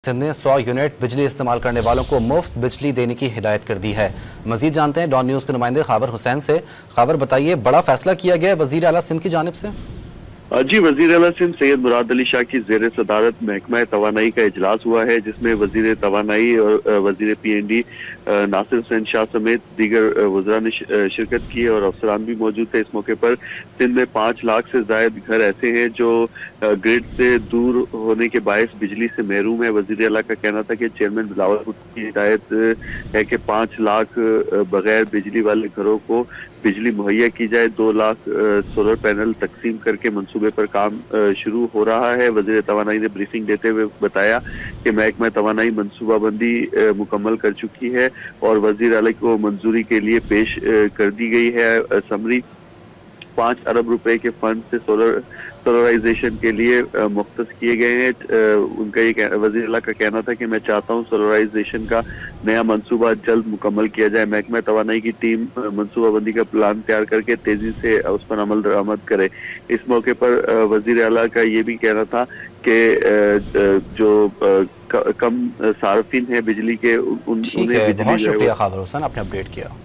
सिंध ने 100 यूनिट बिजली इस्तेमाल करने वालों को मुफ्त बिजली देने की हिदायत कर दी है। मजीद जानते हैं डॉन न्यूज़ के नुमाइंदे खाबर हुसैन से। खाबर, बताइए, बड़ा फैसला किया गया है वजीर आला सिंध की जानिब से? जी, वजीर आला सिंध सैयद मुराद अली शाह की जेर सदारत महकमा तवानाई का इजलास हुआ है, जिसमें वजीर तवानाई और वजीर PND नासिर हुसैन शाह समेत दीगर वज़रा ने शिरकत की और अफसरान भी मौजूद थे। इस मौके पर सिंध में 5 लाख से जायद घर ऐसे हैं जो ग्रिड से दूर होने के बायस बिजली से महरूम है। वजीर आला का कहना था कि चेयरमैन बिलावल भुट्टो की हिदायत है कि 5 लाख बगैर बिजली वाले घरों को बिजली मुहैया की जाए। 2 लाख सोलर पैनल तकसीम करके मंसूबे पर काम शुरू हो रहा है। वजीर तवानाई ने ब्रीफिंग देते हुए बताया कि महकमा तवानाई मनसूबाबंदी मुकम्मल कर चुकी है और वजीर आला को मंजूरी के लिए पेश कर दी गई है समरी। 5 अरब रुपए के फंड से सोलराइजेशन के लिए मुख्तस किए गए हैं। उनका ये वज़ीर आला का कहना था कि मैं चाहता हूं सोलराइजेशन का नया मंसूबा जल्द मुकम्मल किया जाए। महकमा तवानाई की टीम मंसूबाबंदी का प्लान तैयार करके तेजी से उस पर अमल दरामद करे। इस मौके पर वज़ीर आला का ये भी कहना था कि जो कम सार्फिन है बिजली के उन्हें बहुत शुक्रिया खाबर हुसैन, आपने अपडेट किया।